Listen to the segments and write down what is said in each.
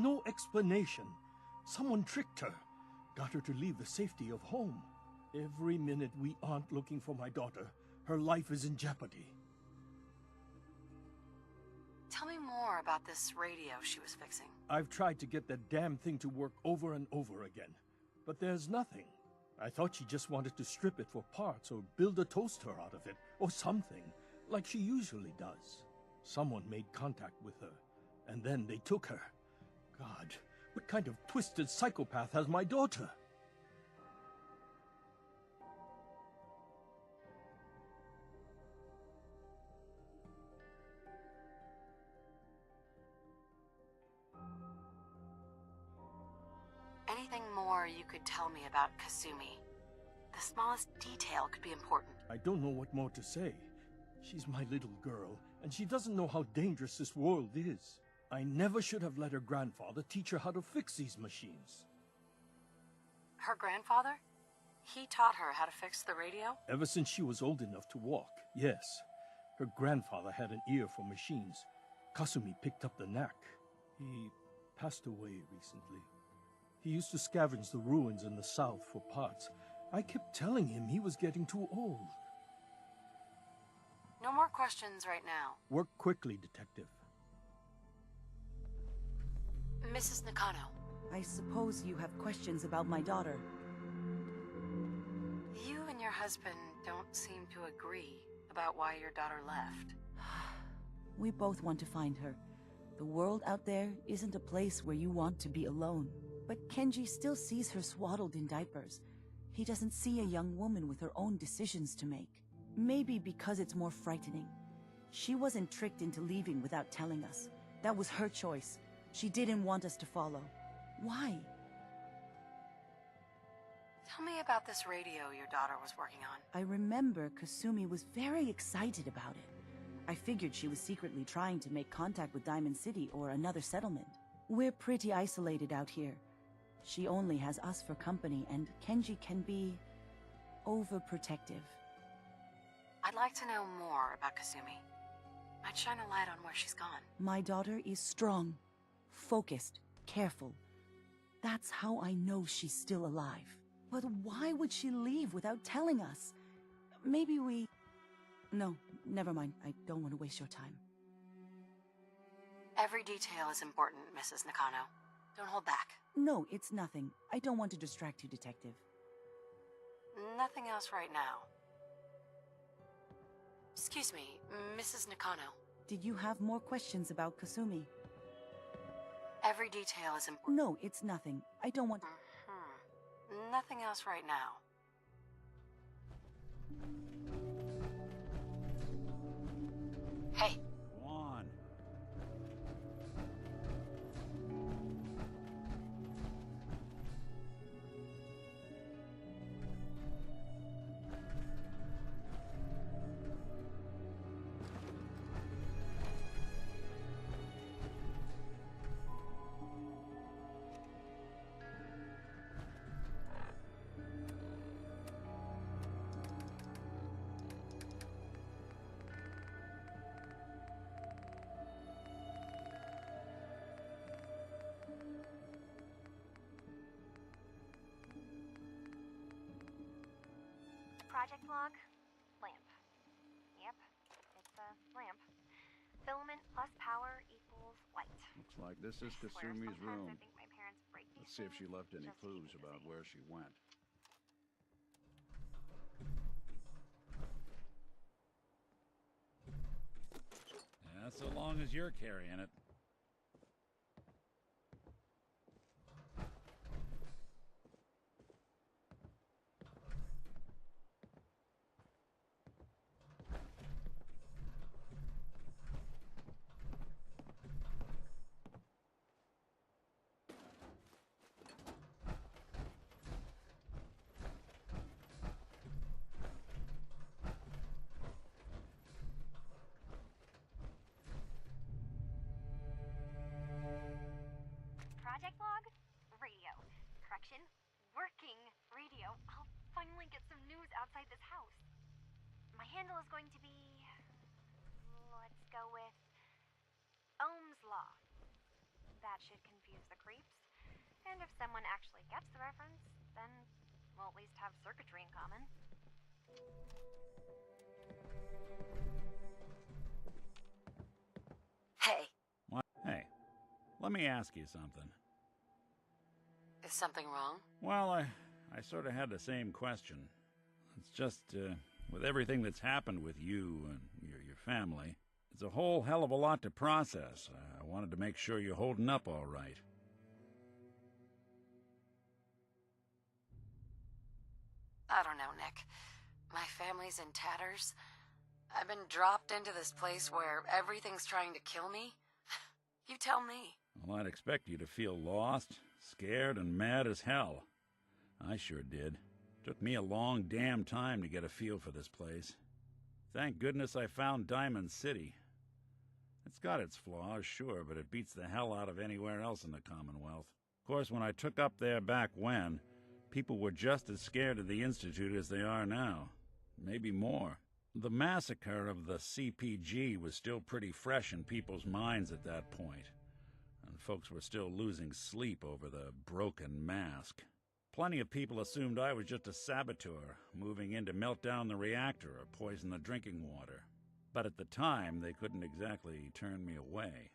no explanation. Someone tricked her, got her to leave the safety of home. Every minute we aren't looking for my daughter, her life is in jeopardy. Tell me more about this radio she was fixing. I've tried to get that damn thing to work over and over again, but there's nothing. I thought she just wanted to strip it for parts or build a toaster out of it, or something, like she usually does. Someone made contact with her, and then they took her. God, what kind of twisted psychopath has my daughter? Anything more you could tell me about Kasumi? The smallest detail could be important. I don't know what more to say. She's my little girl, and she doesn't know how dangerous this world is. I never should have let her grandfather teach her how to fix these machines. Her grandfather? He taught her how to fix the radio? Ever since she was old enough to walk, yes. Her grandfather had an ear for machines. Kasumi picked up the knack. He passed away recently. He used to scavenge the ruins in the south for parts. I kept telling him he was getting too old. No more questions right now. Work quickly, Detective. Mrs. Nakano. I suppose you have questions about my daughter. You and your husband don't seem to agree about why your daughter left. We both want to find her. The world out there isn't a place where you want to be alone. But Kenji still sees her swaddled in diapers. He doesn't see a young woman with her own decisions to make. Maybe because it's more frightening. She wasn't tricked into leaving without telling us. That was her choice. She didn't want us to follow. Why? Tell me about this radio your daughter was working on. I remember Kasumi was very excited about it. I figured she was secretly trying to make contact with Diamond City or another settlement. We're pretty isolated out here. She only has us for company, and Kenji can be overprotective. I'd like to know more about Kasumi. I'd shine a light on where she's gone. My daughter is strong, focused, careful. That's how I know she's still alive. But why would she leave without telling us? Maybe we... No, never mind. I don't want to waste your time. Every detail is important, Mrs. Nakano. Don't hold back. No, it's nothing. I don't want to distract you, Detective. Nothing else right now. Excuse me, Mrs. Nakano. Did you have more questions about Kasumi? Every detail is important. No, it's nothing. I don't want... Nothing else right now. Hey. Go on. Project log? Lamp. Yep, it's a lamp. Filament plus power equals light. Looks like this is I swear, Kasumi's sometimes room. I think my parents break these Let's see if she things left any just to keep clues me about busy. where she went. Yeah, so long as you're carrying it. Project log? Radio. Correction, working radio. I'll finally get some news outside this house. My handle is going to be... let's go with... Ohm's Law. That should confuse the And if someone actually gets the reference, then we'll at least have circuitry in common. Hey, What? Hey, let me ask you something. is something wrong? Well, I sort of had the same question. It's just, with everything that's happened with you and your family, it's a whole hell of a lot to process. I wanted to make sure you're holding up all right. I don't know, Nick. My family's in tatters. I've been dropped into this place where everything's trying to kill me. You tell me. Well, I'd expect you to feel lost, scared, and mad as hell. I sure did. Took me a long damn time to get a feel for this place. Thank goodness I found Diamond City. It's got its flaws, sure, but it beats the hell out of anywhere else in the Commonwealth. Of course, when I took up there back when, people were just as scared of the Institute as they are now. Maybe more. The massacre of the CPG was still pretty fresh in people's minds at that point, and folks were still losing sleep over the broken mask. Plenty of people assumed I was just a saboteur, moving in to melt down the reactor or poison the drinking water. But at the time, they couldn't exactly turn me away.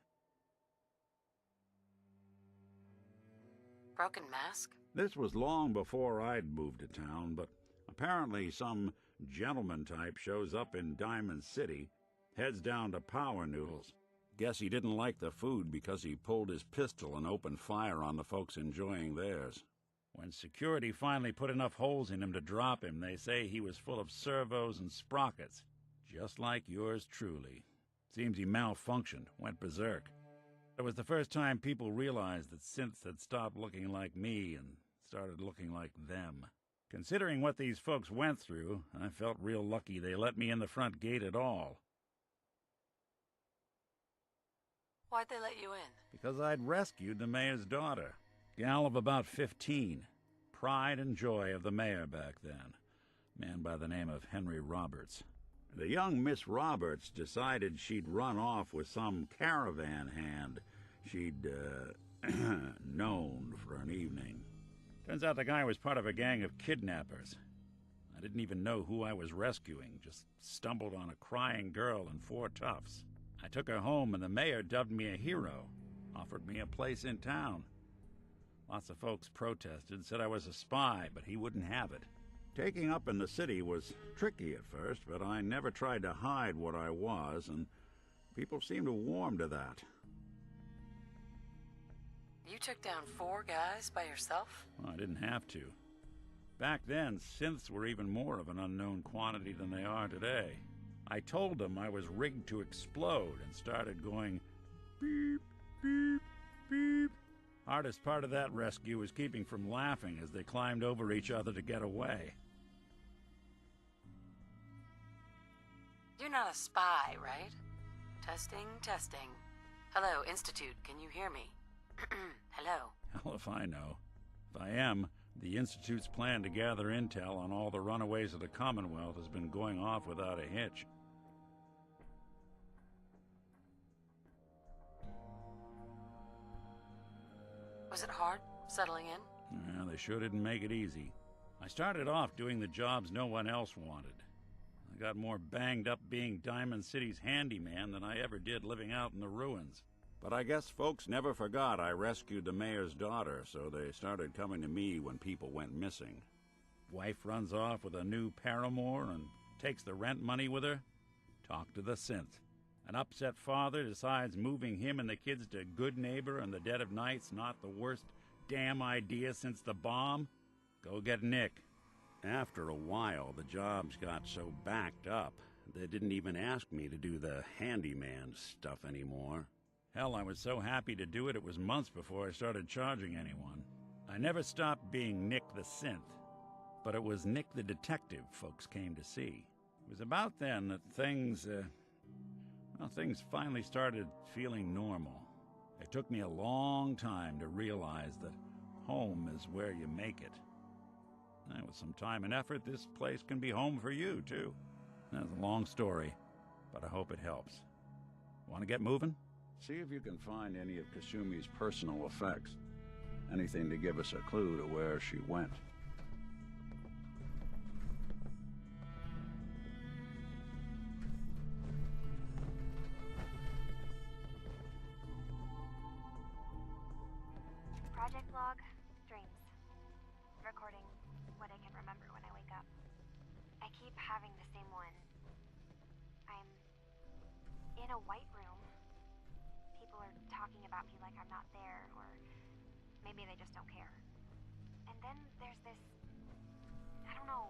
Broken mask? This was long before I'd moved to town, but apparently some gentleman type shows up in Diamond City, heads down to Power Noodles. Guess he didn't like the food because he pulled his pistol and opened fire on the folks enjoying theirs. When security finally put enough holes in him to drop him, they say he was full of servos and sprockets, just like yours truly. Seems he malfunctioned, went berserk. It was the first time people realized that synths had stopped looking like me and started looking like them. Considering what these folks went through, I felt real lucky they let me in the front gate at all. Why'd they let you in? Because I'd rescued the mayor's daughter. Gal of about 15. Pride and joy of the mayor back then. Man by the name of Henry Roberts. The young Miss Roberts decided she'd run off with some caravan hand she'd, known for an evening. Turns out the guy was part of a gang of kidnappers. I didn't even know who I was rescuing, just stumbled on a crying girl and 4 toughs. I took her home and the mayor dubbed me a hero, offered me a place in town. Lots of folks protested, said I was a spy, but he wouldn't have it. Taking up in the city was tricky at first, but I never tried to hide what I was, and people seemed to warm to that. You took down 4 guys by yourself? Well, I didn't have to. Back then, synths were even more of an unknown quantity than they are today. I told them I was rigged to explode and started going beep, beep, beep. Hardest part of that rescue was keeping from laughing as they climbed over each other to get away. You're not a spy, right? Testing, testing. Hello, Institute, can you hear me? Hello. Hell if I know. If I am, the Institute's plan to gather intel on all the runaways of the Commonwealth has been going off without a hitch. Was it hard, settling in? Yeah, they sure didn't make it easy. I started off doing the jobs no one else wanted. I got more banged up being Diamond City's handyman than I ever did living out in the ruins. But I guess folks never forgot I rescued the mayor's daughter, so they started coming to me when people went missing. Wife runs off with a new paramour and takes the rent money with her. Talk to the synth. An upset father decides moving him and the kids to Good Neighbor in the dead of night's not the worst damn idea since the bomb. Go get Nick. After a while, the jobs got so backed up, they didn't even ask me to do the handyman stuff anymore. Hell, I was so happy to do it, it was months before I started charging anyone. I never stopped being Nick the Synth, but it was Nick the Detective folks came to see. It was about then that things finally started feeling normal. It took me a long time to realize that home is where you make it. And with some time and effort, this place can be home for you, too. That's a long story, but I hope it helps. Want to get moving? See if you can find any of Kasumi's personal effects. Anything to give us a clue to where she went. Project log, dreams. Recording what I can remember when I wake up. I keep having the same one. I'm in a white room. People are talking about me like I'm not there, or maybe they just don't care. And then there's this, I don't know,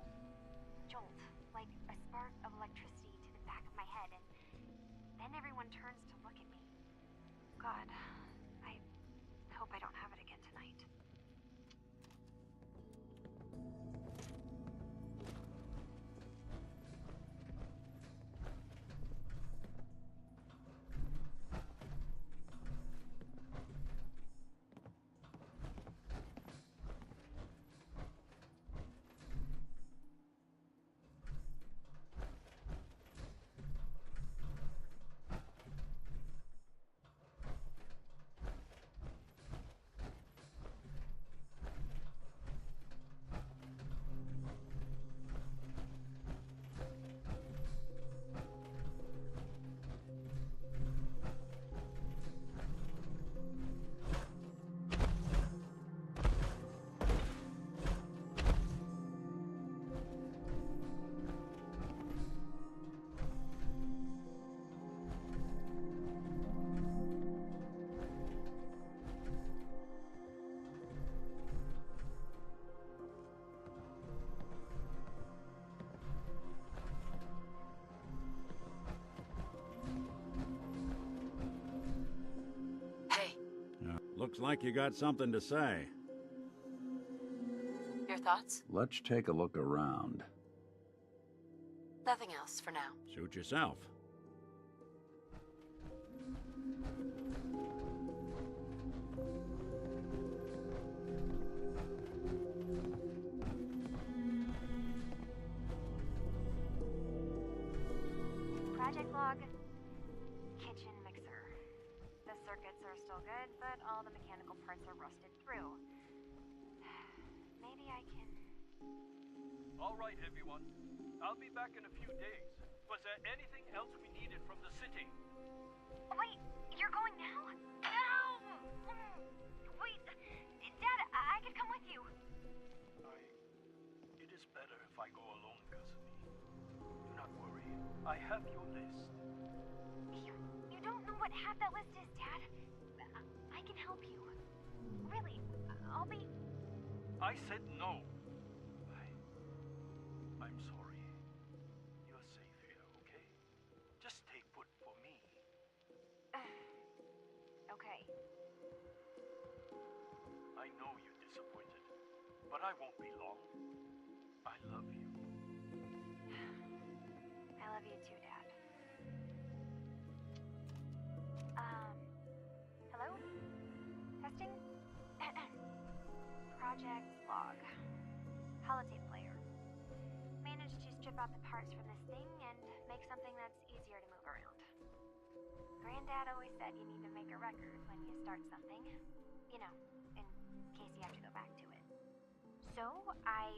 jolt, like a spark of electricity to the back of my head, and then everyone turns to look at me. God, I hope I don't have it again tonight. Hey, Looks like you got something to say. your thoughts? Let's take a look around. Nothing else for now. Suit yourself. Project log, kitchen mixer. The circuits are still good, but all the mechanical parts are rusted through. Maybe I can... All right, everyone. I'll be back in a few days. Was there anything else we needed from the city? Wait, you're going now? No! Wait, Dad, I could come with you. It is better if I go alone, Kasumi. Do not worry. I have your list. You don't know what half that list is, Dad. I can help you. Really, I'll be... I said no. I'm sorry. You're safe here, okay? Just stay put for me. Okay. I know you're disappointed, but I won't be long. I love you. I love you too, Dad. Hello? Testing? Project log. Holotape player. Managed to strip out the parts from this thing and make something that's easier to move around. Granddad always said you need to make a record when you start something. You know, in case you have to go back to it. So, I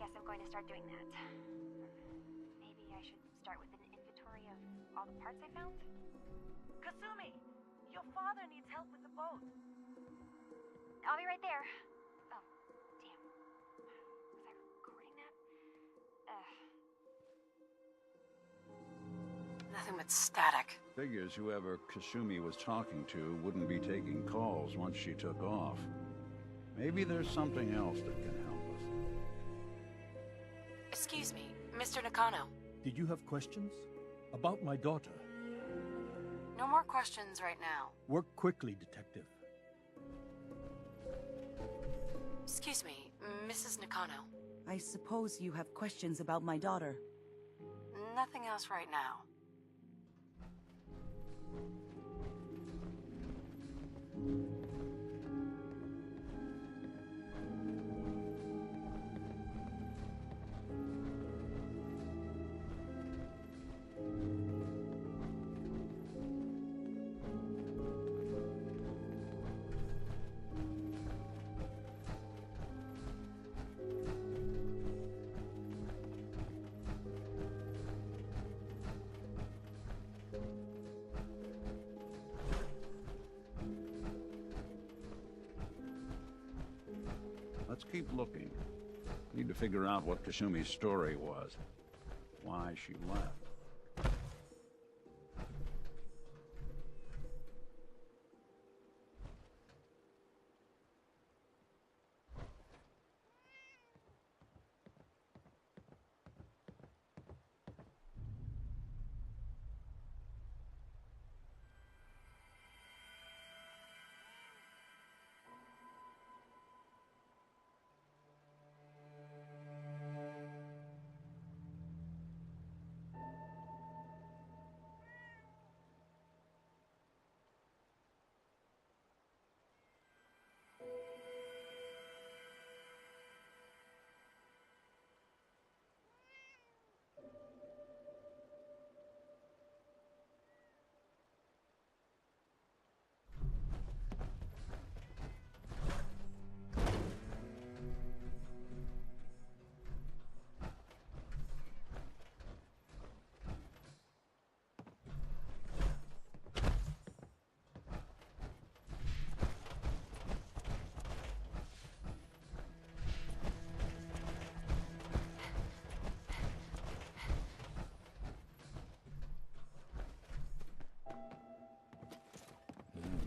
guess I'm going to start doing that. Maybe I should start with an inventory of all the parts I found? Kasumi, your father needs help with the boat. I'll be right there. Oh, damn. Was I recording that? Nothing but static. Figures whoever Kasumi was talking to wouldn't be taking calls once she took off. Maybe there's something else that can help us. Excuse me, Mr. Nakano. Did you have questions? About my daughter? No more questions right now. Work quickly, Detective. Excuse me, Mrs. Nakano. I suppose you have questions about my daughter. Nothing else right now. Let's keep looking. Need to figure out what Kasumi's story was. Why she left.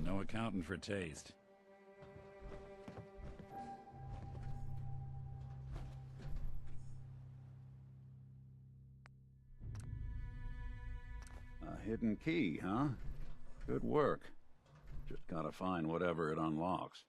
No accounting for taste. A hidden key, huh? Good work. Just gotta find whatever it unlocks.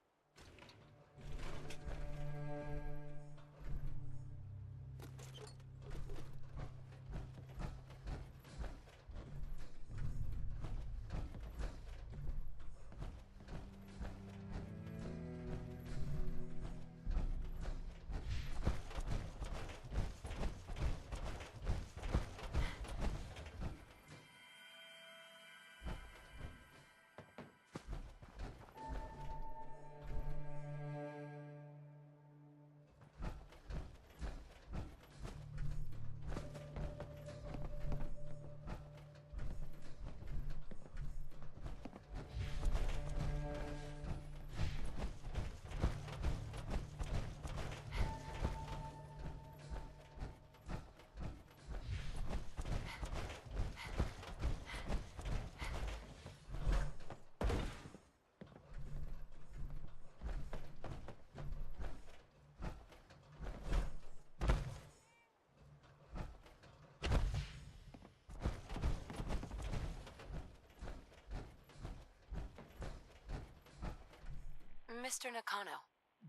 Mr. Nakano.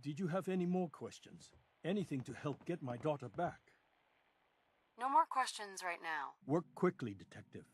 Did you have any more questions? Anything to help get my daughter back? No more questions right now. Work quickly, Detective.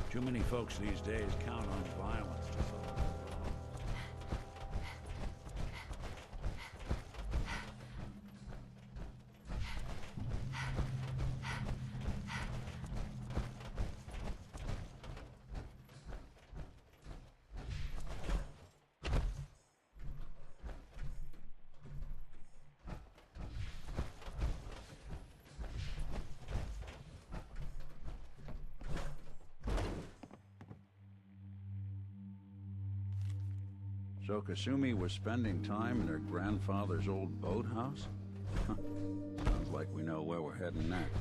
Too many folks these days count on violence to solve their problems. So Kasumi was spending time in her grandfather's old boathouse? Sounds like we know where we're heading next.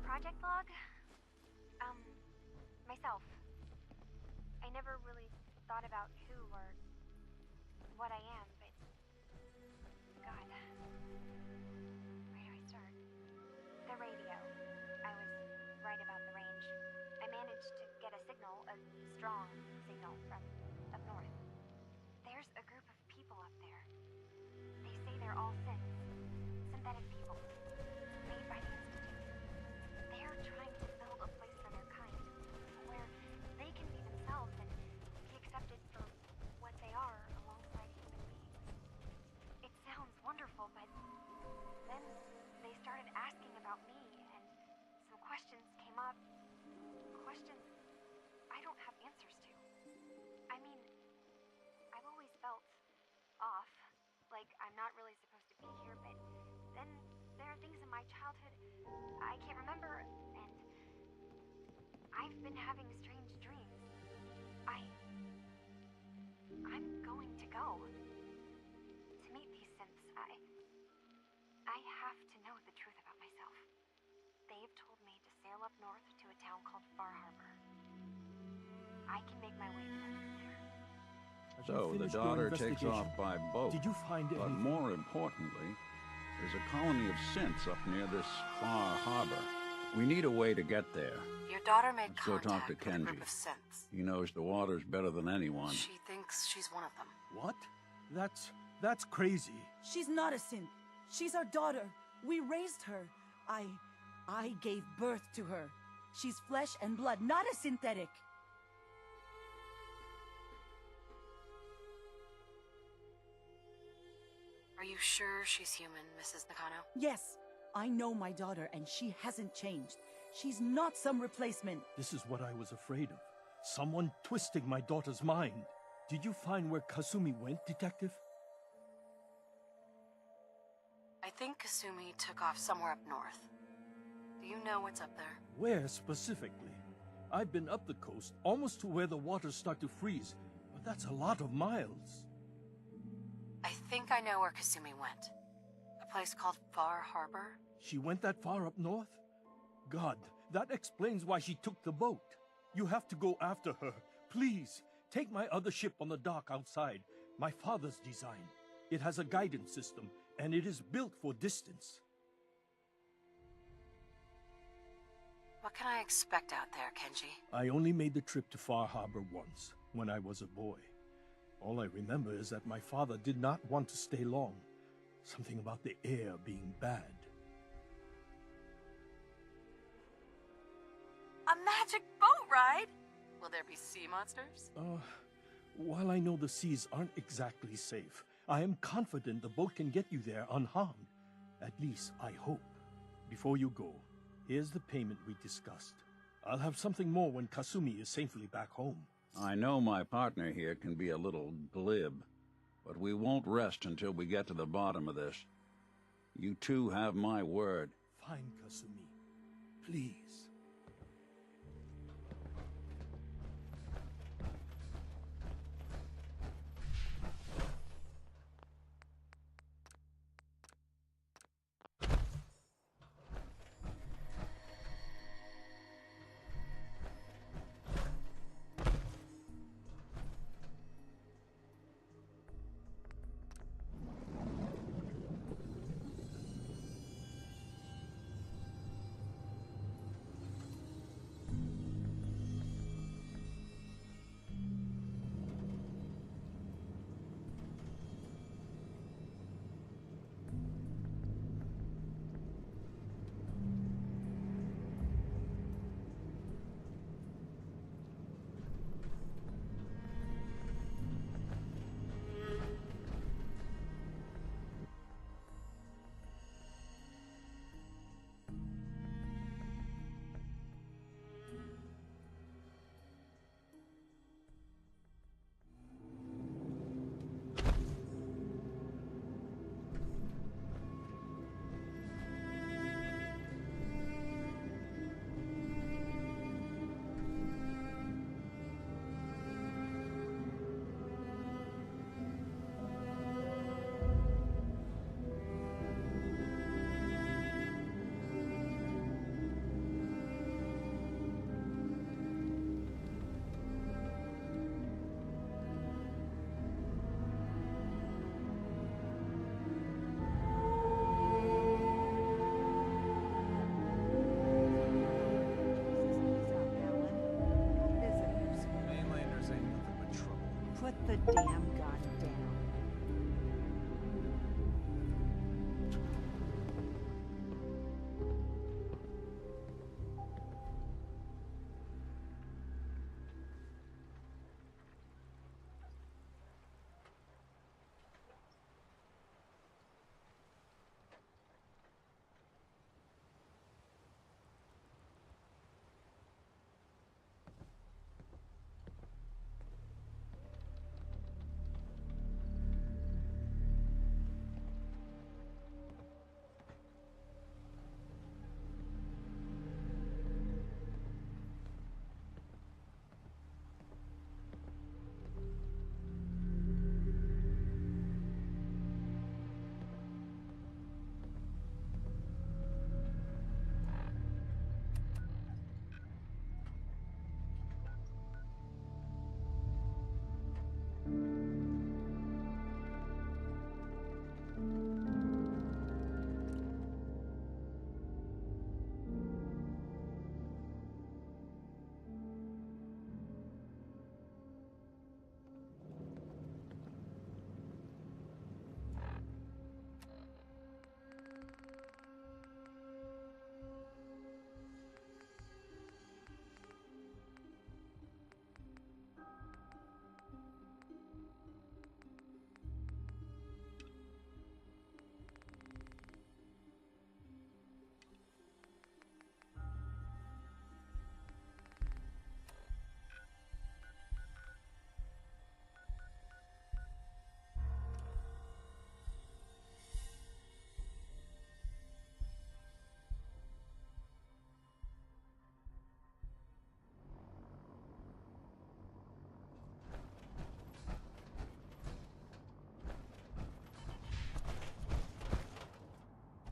Project log? Myself. I never really thought about who or what I am, but... God. Where do I start? The radio. I was right about the range. I managed to get a signal, a strong signal, from up north. There's a group of people up there. They say they're all synths. Synthetic people. Made by the Institute. They're trying to build a place for their kind, where they can be themselves and be accepted for what they are alongside human beings. It sounds wonderful, but then they started asking about me, and some questions came up. Questions I don't have answers to. I mean, I've always felt off, like I'm not really supposed to be here, but then there are things in my childhood I can't remember, and I've been having strange dreams. I'm going to go to meet these synths. I have to know the truth about myself. They've told me to sail up north to a town called Far Harbor. I can make my way to them from there. Have you So the finished your daughter takes investigation? off by boat. Did you find But anything? more importantly, there's a colony of synths up near this Far Harbor. We need a way to get there. Your daughter made Let's go talk contact to with a group Kenji. of synths. He knows the waters better than anyone. She thinks she's one of them. What? That's crazy. She's not a synth. She's our daughter. We raised her. I gave birth to her. She's flesh and blood, not a synthetic. Are you sure she's human, Mrs. Nakano? Yes, I know my daughter, and she hasn't changed. She's not some replacement. This is what I was afraid of. Someone twisting my daughter's mind. Did you find where Kasumi went, Detective? I think Kasumi took off somewhere up north. Do you know what's up there? Where specifically? I've been up the coast, almost to where the waters start to freeze, but that's a lot of miles. I think I know where Kasumi went. A place called Far Harbor? She went that far up north? God, that explains why she took the boat. You have to go after her. Please, take my other ship on the dock outside. My father's design. It has a guidance system, and it is built for distance. What can I expect out there, Kenji? I only made the trip to Far Harbor once, when I was a boy. All I remember is that my father did not want to stay long. Something about the air being bad. A magic boat ride? Will there be sea monsters? While I know the seas aren't exactly safe, I am confident the boat can get you there unharmed. At least, I hope. Before you go, here's the payment we discussed. I'll have something more when Kasumi is safely back home. I know my partner here can be a little glib, but we won't rest until we get to the bottom of this. You two have my word. Fine, Kasumi. Please. the damn gun down.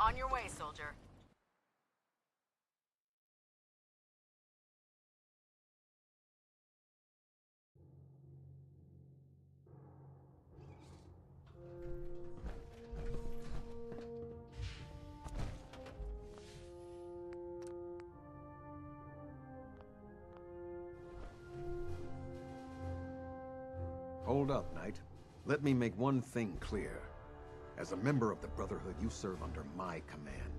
On your way, soldier. Hold up, Knight. Let me make one thing clear. As a member of the Brotherhood, you serve under my command.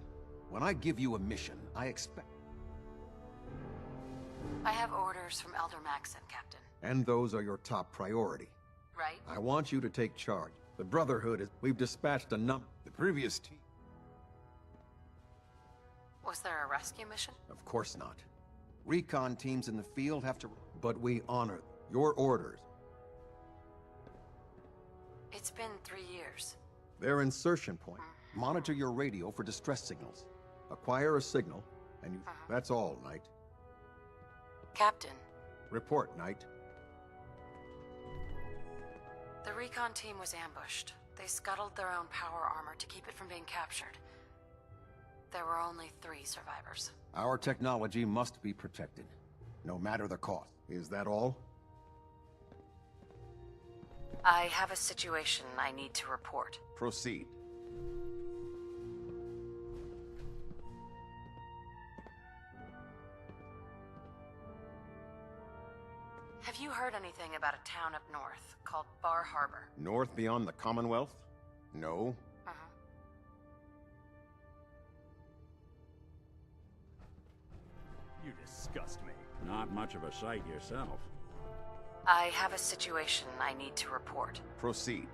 When I give you a mission, I expect... I have orders from Elder Maxon, Captain. And those are your top priority. Right? I want you to take charge. The Brotherhood is... We've dispatched a The previous team... Was there a rescue mission? Of course not. Recon teams in the field have to... But we honor your orders. It's been 3 years. Their insertion point. Monitor your radio for distress signals. Acquire a signal, and you... That's all, Knight. Captain. Report, Knight. The recon team was ambushed. They scuttled their own power armor to keep it from being captured. There were only 3 survivors. Our technology must be protected, no matter the cost. Is that all? I have a situation I need to report. Proceed. Have you heard anything about a town up north called Bar Harbor? North beyond the Commonwealth? No. You disgust me. Not much of a sight yourself. I have a situation I need to report. Proceed.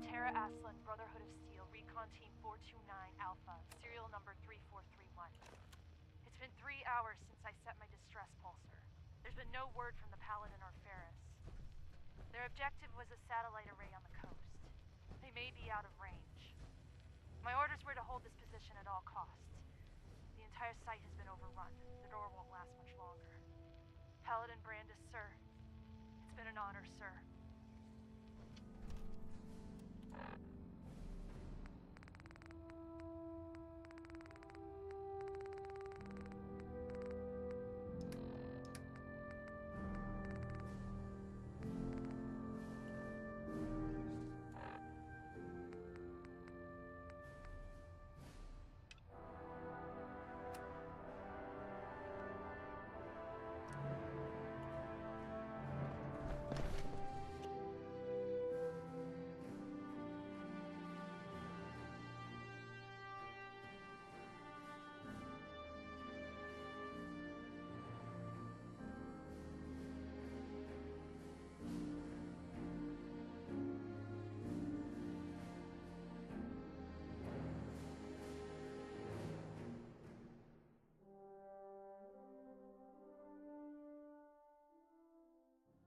Tara Aslan, Brotherhood of Steel, Recon Team 429 Alpha, serial number 3431. It's been 3 hours since I set my distress pulsar. There's been no word from the Paladin or Ferris. Their objective was a satellite array on the coast. They may be out of range. My orders were to hold this position at all costs. The entire site has been overrun. The door won't last much longer. Paladin Brandis, sir. It's been an honor, sir.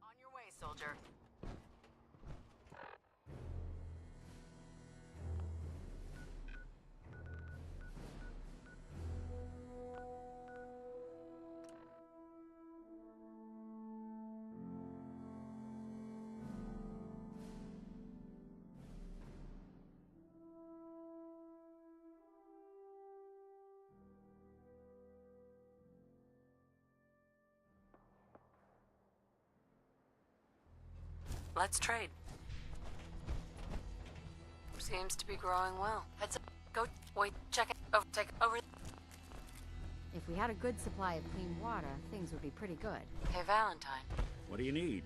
On your way, soldier. Let's trade. Seems to be growing well. Heads up. Go. Wait. Check it. Oh, take over. If we had a good supply of clean water, things would be pretty good. Hey, Valentine. What do you need?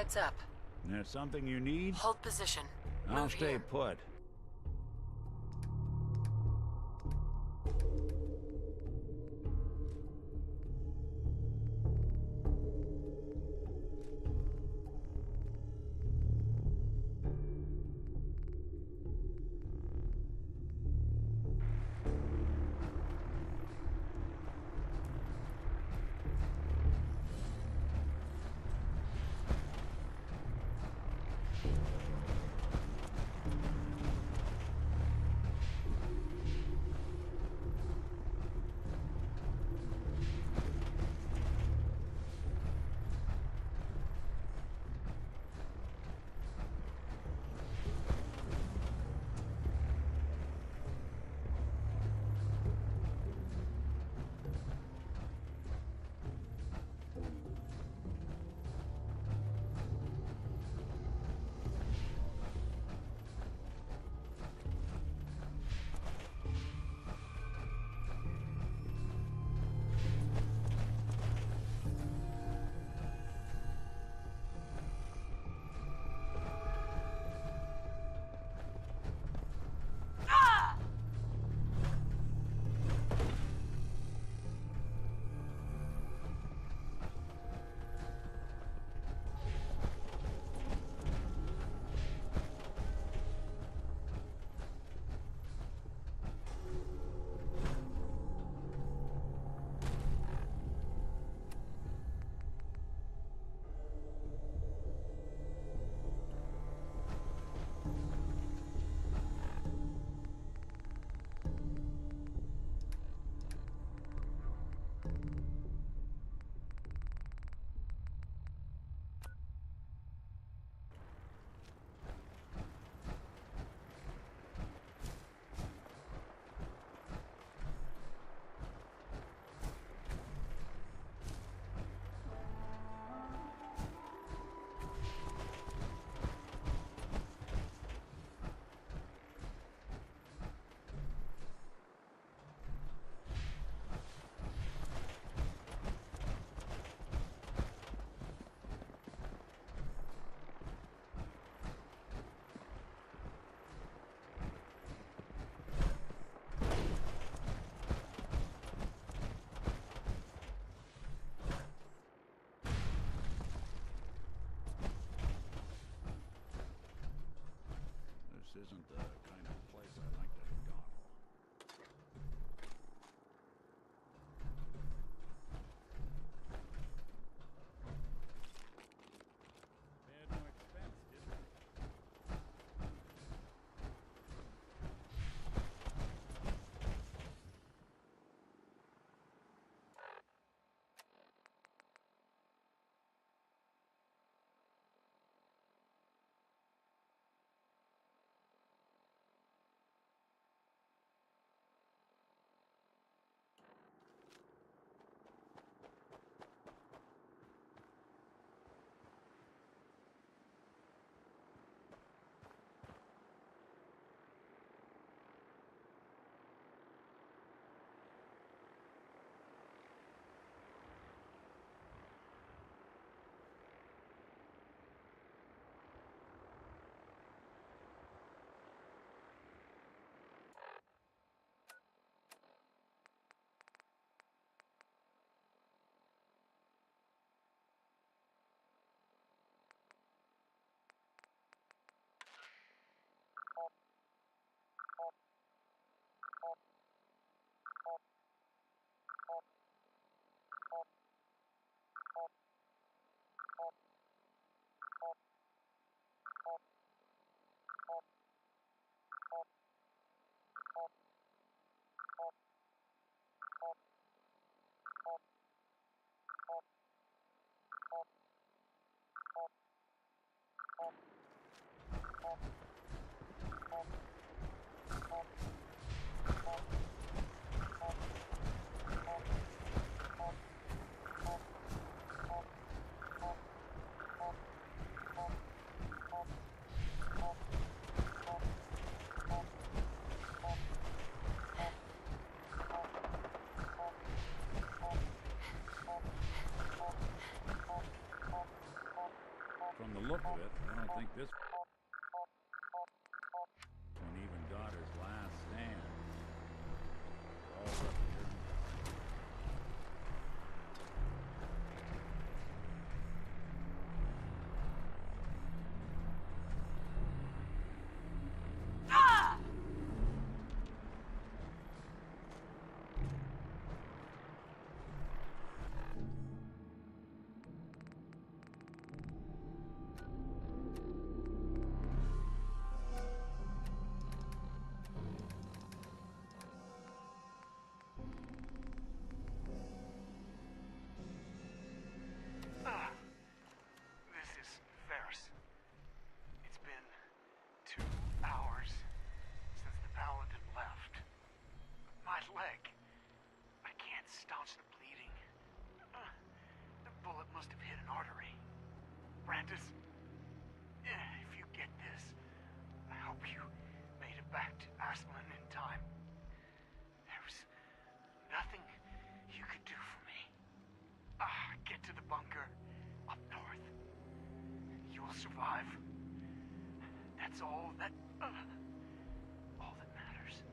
Heads up. There's something you need? Hold position. I'll Move stay here. put. This isn't the kind of place I like to dawdle. They had no expense, did they? look of it, I don't think this one even got his last stand. All up here. This is Ferris. It's been 2 hours since the paladin left. My leg. I can't staunch the bleeding. The bullet must have hit an artery. Brandis, if you get this, I hope you made it back to Aslan in time. There was nothing you could do for me. Get to the bunker up north. You'll survive. That's all that matters.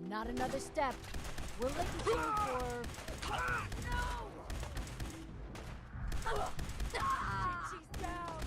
Not another step. We'll let you go for... She's down!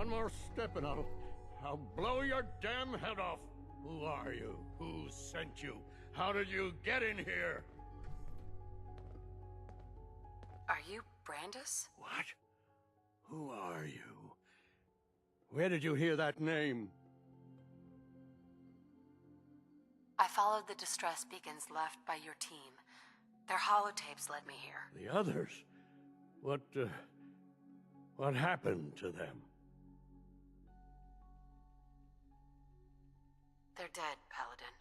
One more step and I'll blow your damn head off. Who are you? Who sent you? How did you get in here? Are you Brandis? What? Who are you? Where did you hear that name? I followed the distress beacons left by your team. Their holotapes led me here. The others? What happened to them? They're dead, Paladin.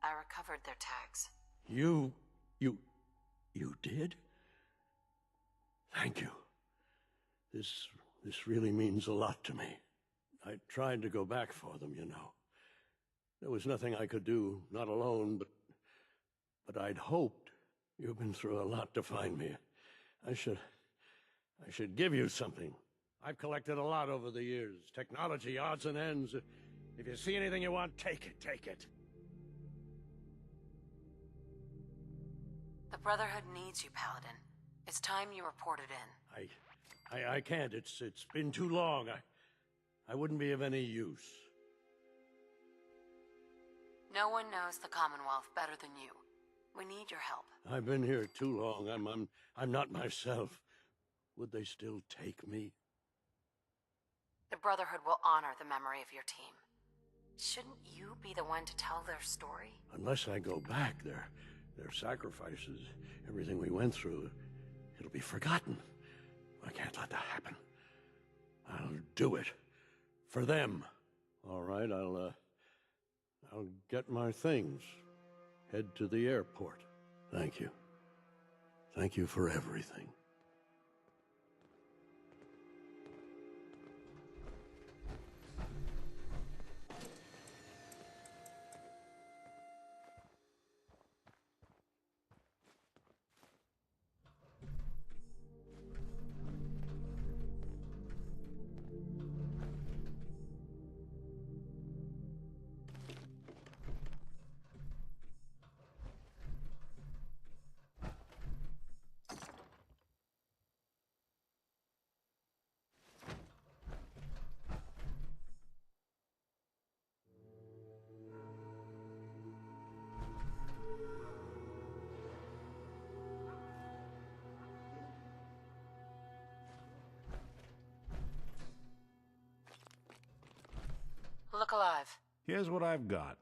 I recovered their tags. You did? Thank you. This really means a lot to me. I tried to go back for them, you know. There was nothing I could do, not alone, but I'd hoped. You've been through a lot to find me. I should give you something. I've collected a lot over the years. Technology, odds and ends. If you see anything you want, take it. The Brotherhood needs you, Paladin. It's time you reported in. I can't. It's been too long. I wouldn't be of any use. No one knows the Commonwealth better than you. We need your help. I've been here too long. I'm not myself. Would they still take me? The Brotherhood will honor the memory of your team. Shouldn't you be the one to tell their story? Unless I go back, their sacrifices, everything we went through, it'll be forgotten. I can't let that happen. I'll do it. For them. All right, I'll get my things. Head to the airport. Thank you. Thank you for everything. Look alive. Here's what I've got.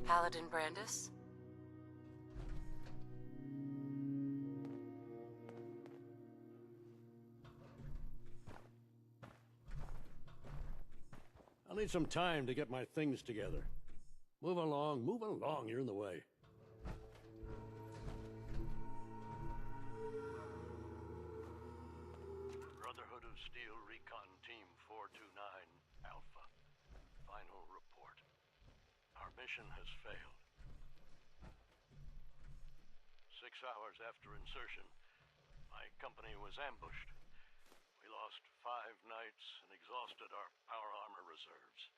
Paladin Brandis? I'll need some time to get my things together. Move along, you're in the way. Brotherhood of Steel Recon Team 429 Alpha. Final report. Our mission has failed. 6 hours after insertion, my company was ambushed. We lost 5 knights and exhausted our power armor reserves.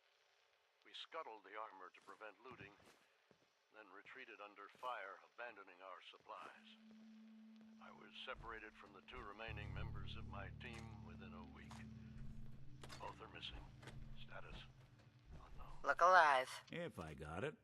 We scuttled the armor to prevent looting, then retreated under fire, abandoning our supplies. I was separated from the 2 remaining members of my team within a week. Both are missing. Status unknown. Look alive. If I got it.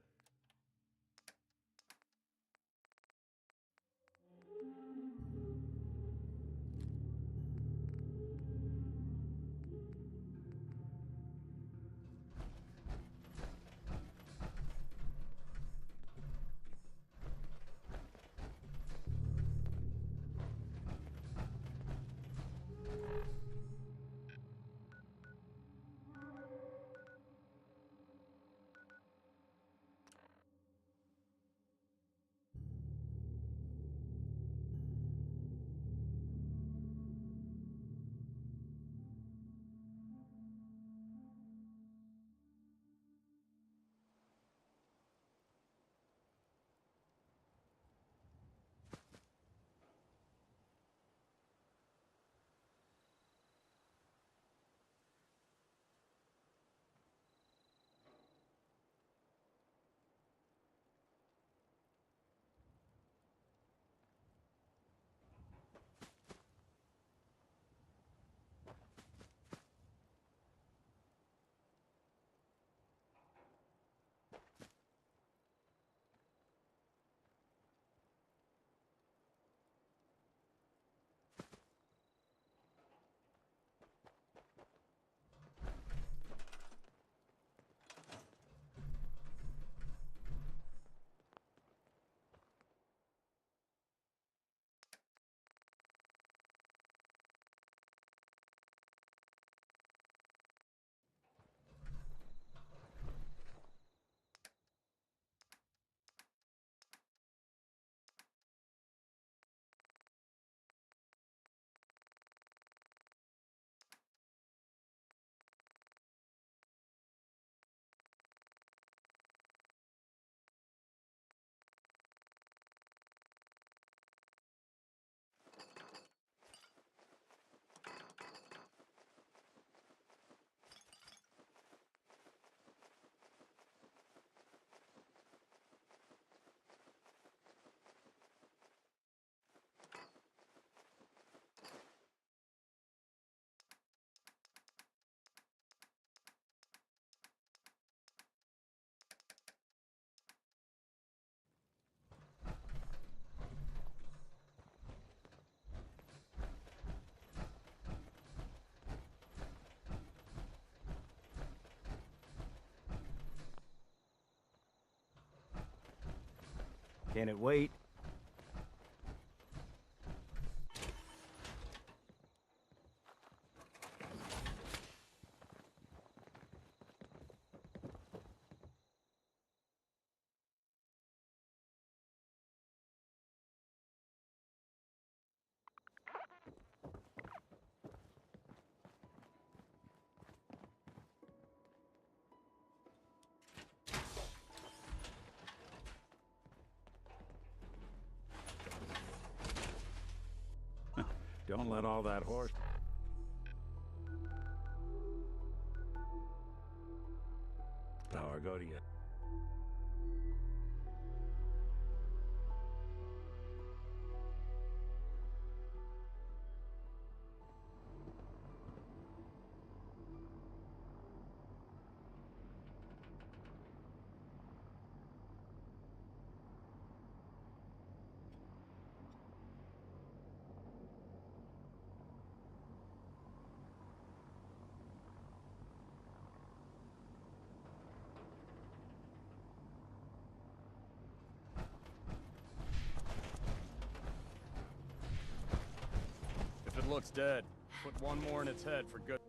Can it wait? Don't let all that horse... power go to you. If it looks dead, put one more in its head for good.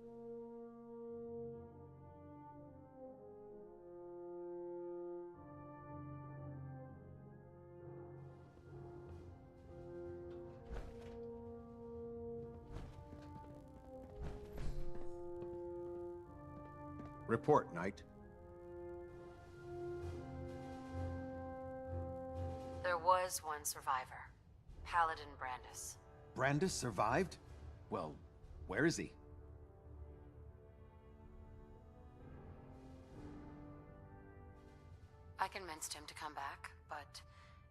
Report, Knight. There was one survivor. Paladin Brandis. Brandis survived? Well, where is he? I convinced him to come back, but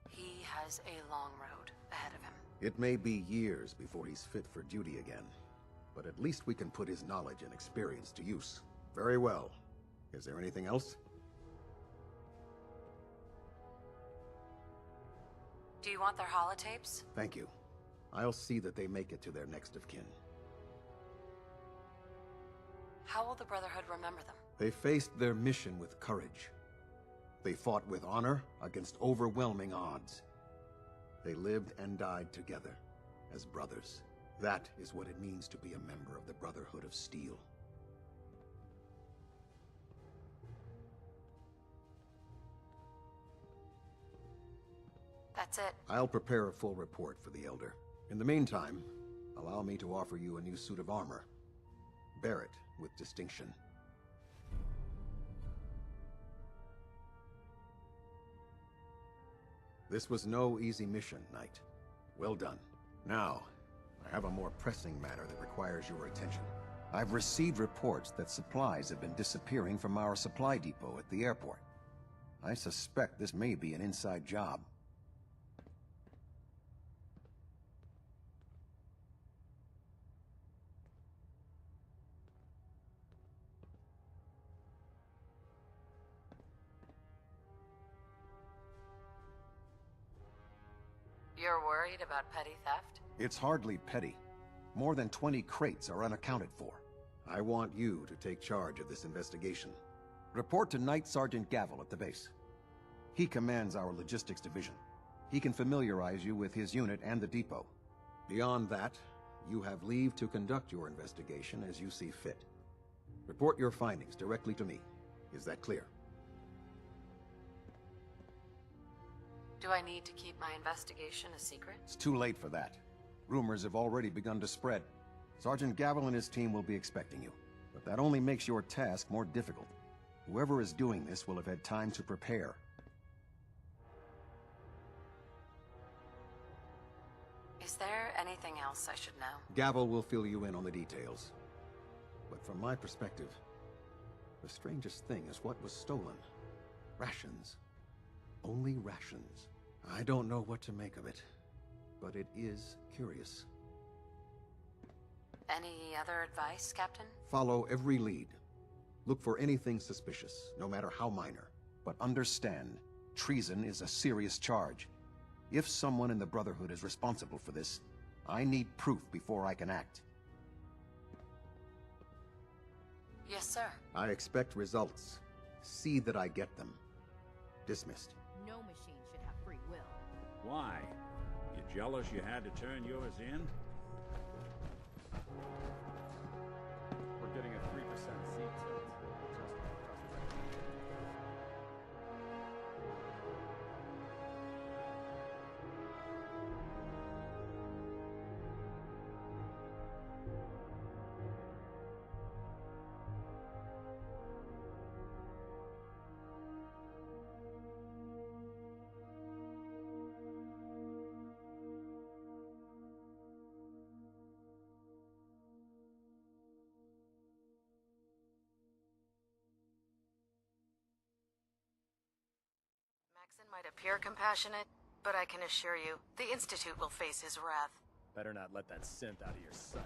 he has a long road ahead of him. It may be years before he's fit for duty again, but at least we can put his knowledge and experience to use. Very well. Is there anything else? Do you want their holotapes? Thank you. I'll see that they make it to their next of kin. How will the Brotherhood remember them? They faced their mission with courage. They fought with honor against overwhelming odds. They lived and died together as brothers. That is what it means to be a member of the Brotherhood of Steel. That's it. I'll prepare a full report for the Elder. In the meantime, allow me to offer you a new suit of armor. Bear it with distinction. This was no easy mission, Knight. Well done. Now, I have a more pressing matter that requires your attention. I've received reports that supplies have been disappearing from our supply depot at the airport. I suspect this may be an inside job. You're worried about petty theft? It's hardly petty. More than 20 crates are unaccounted for. I want you to take charge of this investigation. Report to Knight Sergeant Gavel at the base. He commands our logistics division. He can familiarize you with his unit and the depot. Beyond that, you have leave to conduct your investigation as you see fit. Report your findings directly to me. Is that clear? Do I need to keep my investigation a secret? It's too late for that. Rumors have already begun to spread. Sergeant Gavel and his team will be expecting you. But that only makes your task more difficult. Whoever is doing this will have had time to prepare. Is there anything else I should know? Gavel will fill you in on the details. But from my perspective, the strangest thing is what was stolen. Rations. Only rations. I don't know what to make of it, but it is curious. Any other advice, Captain? Follow every lead. Look for anything suspicious, no matter how minor. But understand, treason is a serious charge. If someone in the Brotherhood is responsible for this, I need proof before I can act. Yes, sir. I expect results. See that I get them. Dismissed. No machine should have free will. Why? You jealous you had to turn yours in? We're getting a 3% seat tilt. Maxon might appear compassionate, but I can assure you, the Institute will face his wrath. Better not let that synth out of your sight.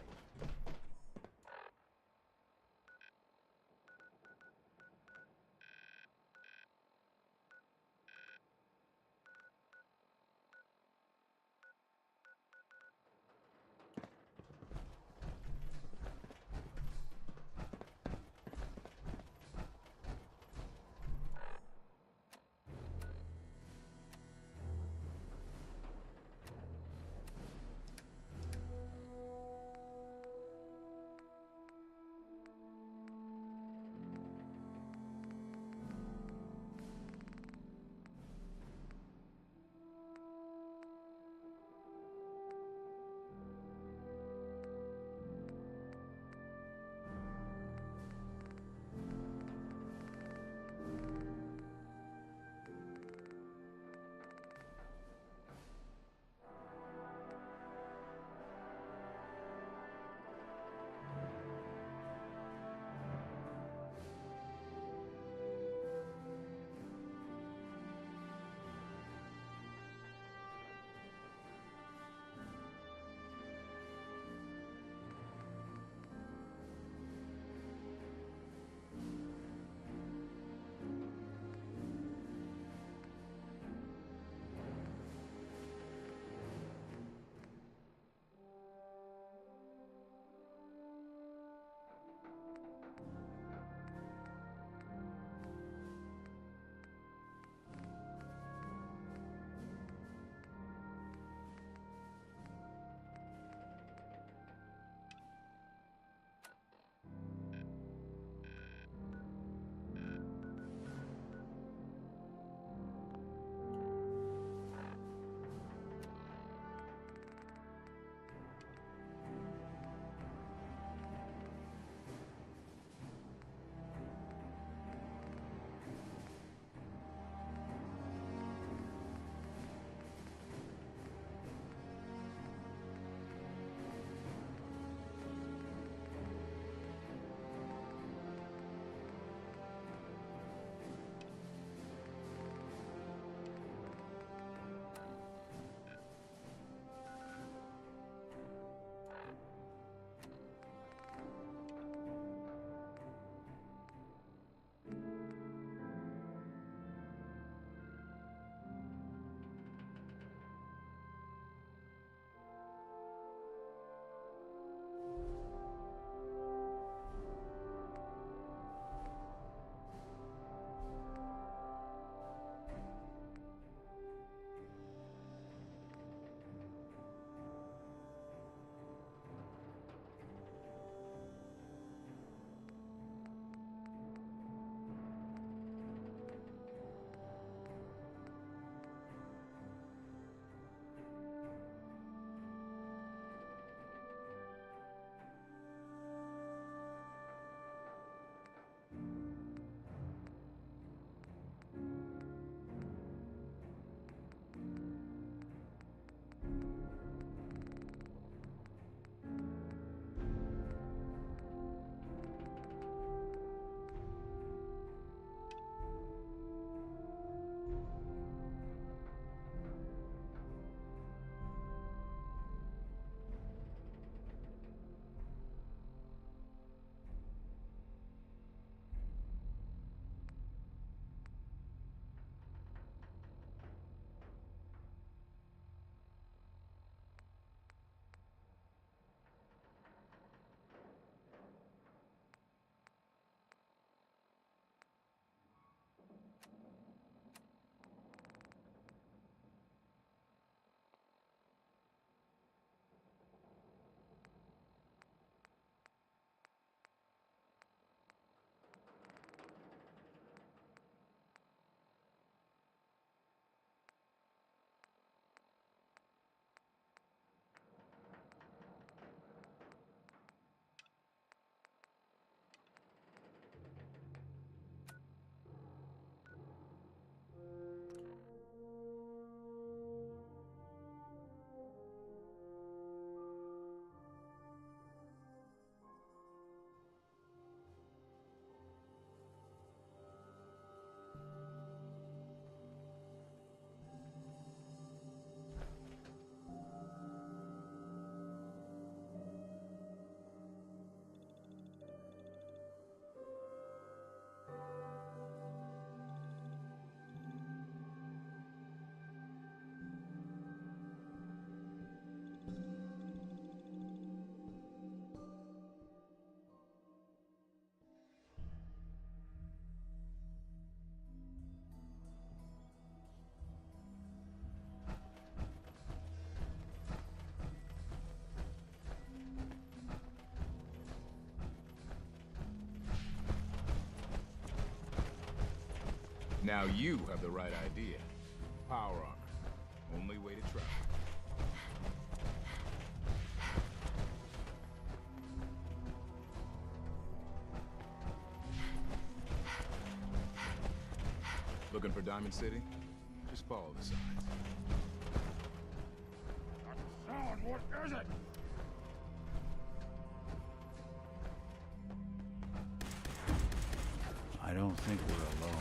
Now you have the right idea. Power armor. Only way to travel. Looking for Diamond City? Just follow the signs. Sound, what is it? I don't think we're alone.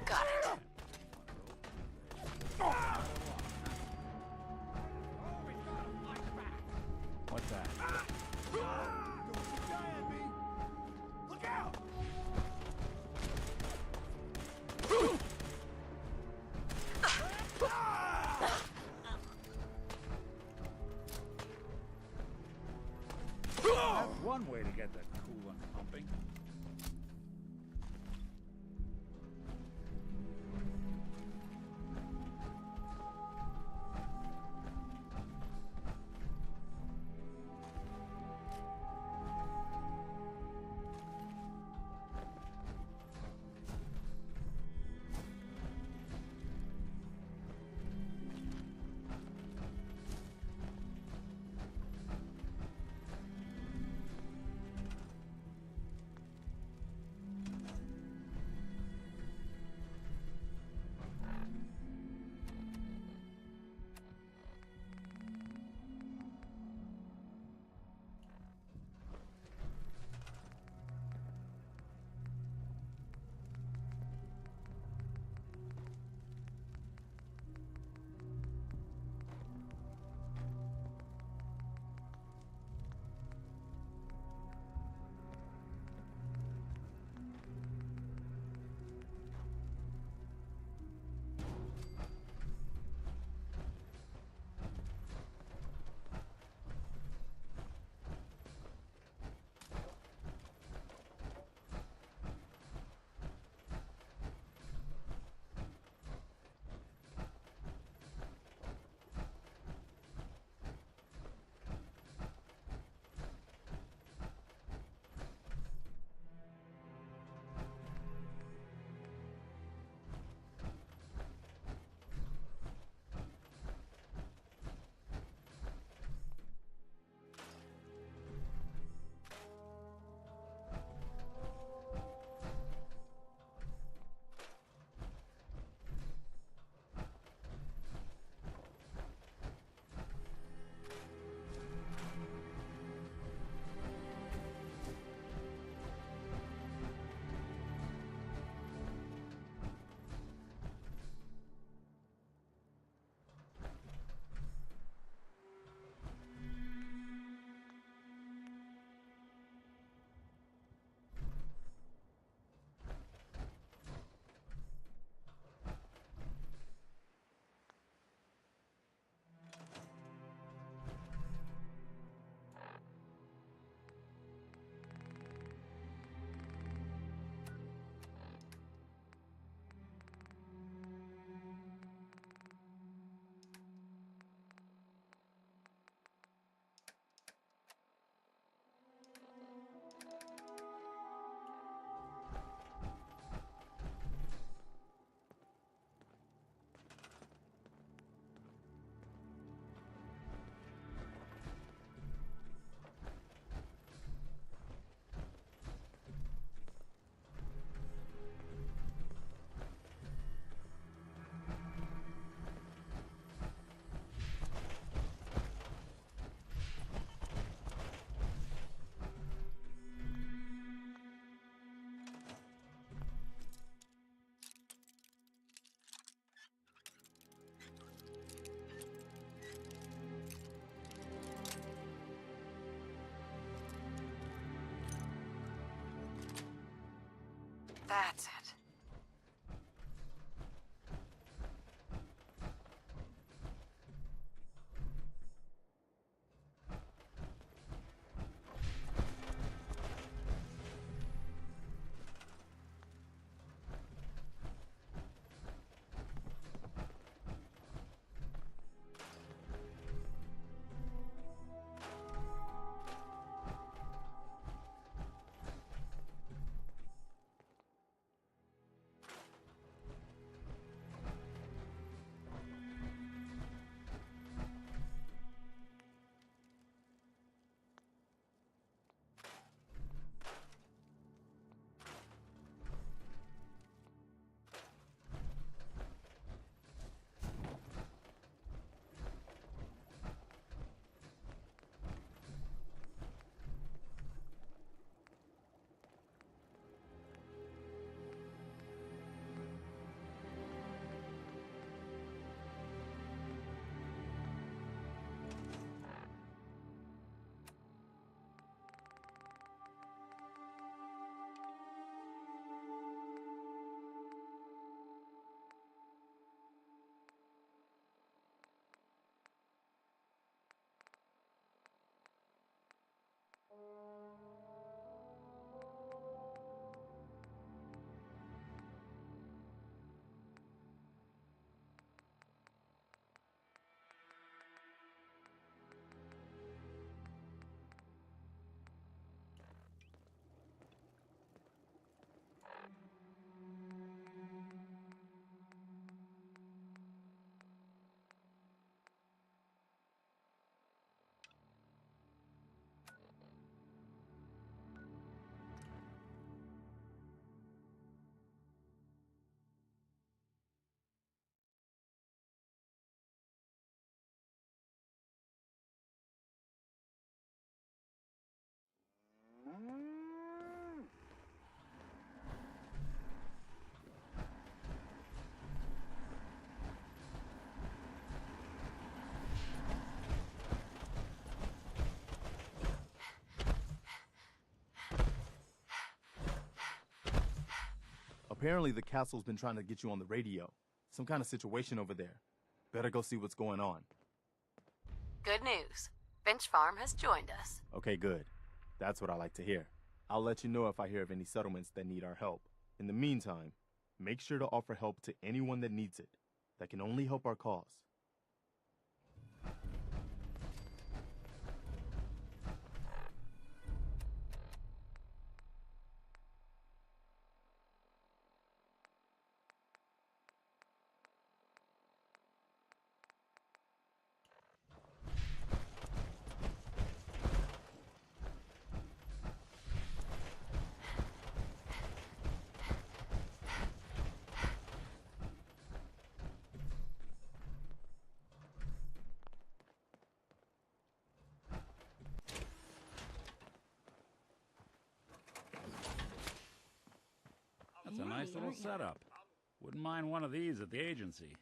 Got it. What's that? Look out! That's one way to get that coolant pumping. That's it. Apparently the castle's been trying to get you on the radio. Some kind of situation over there. Better go see what's going on. Good news. Finch Farm has joined us. Okay, good. That's what I like to hear. I'll let you know if I hear of any settlements that need our help. In the meantime, make sure to offer help to anyone that needs it. That can only help our cause. That's a nice little setup. Wouldn't mind one of these at the agency.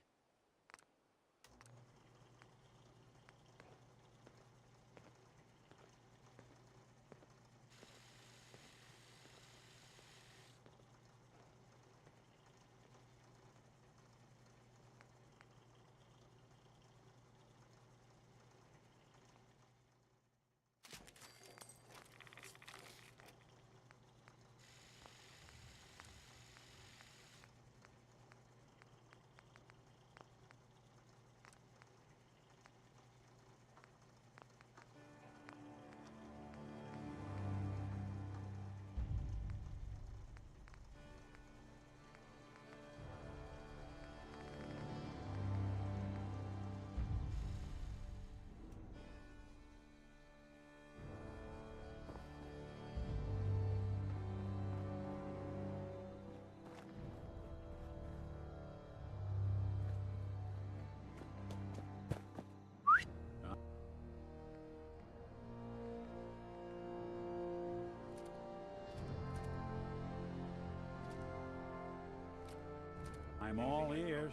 I'm all ears.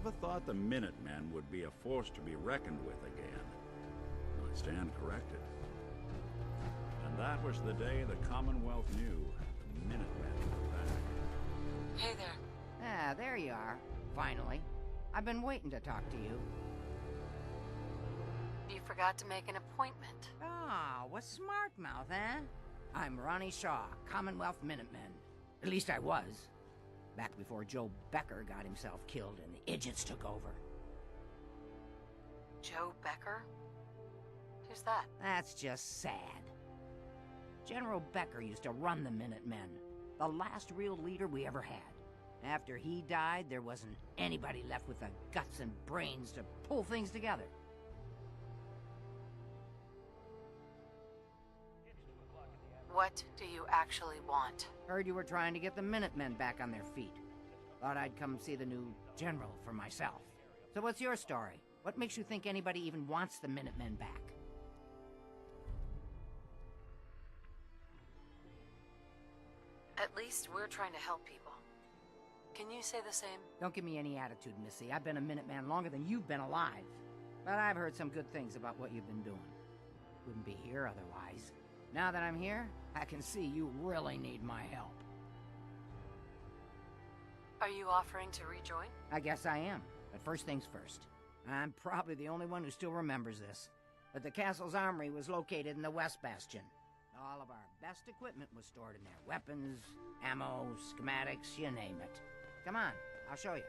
Never thought the Minutemen would be a force to be reckoned with again. I stand corrected. And that was the day the Commonwealth knew the Minutemen were back. Hey there. Ah, there you are. Finally. I've been waiting to talk to you. You forgot to make an appointment. Ah, what smart mouth, eh? I'm Ronnie Shaw, Commonwealth Minutemen. At least I was. Back before Joe Becker got himself killed and the Idiots took over. Joe Becker? Who's that? That's just sad. General Becker used to run the Minutemen. The last real leader we ever had. After he died, there wasn't anybody left with the guts and brains to pull things together. What do you actually want? Heard you were trying to get the Minutemen back on their feet. Thought I'd come see the new general for myself. So what's your story? What makes you think anybody even wants the Minutemen back? At least we're trying to help people. Can you say the same? Don't give me any attitude, Missy. I've been a Minuteman longer than you've been alive. But I've heard some good things about what you've been doing. Wouldn't be here otherwise. Now that I'm here, I can see you really need my help. Are you offering to rejoin? I guess I am. But first things first. I'm probably the only one who still remembers this. But the castle's armory was located in the West Bastion. All of our best equipment was stored in there. Weapons, ammo, schematics, you name it. Come on, I'll show you.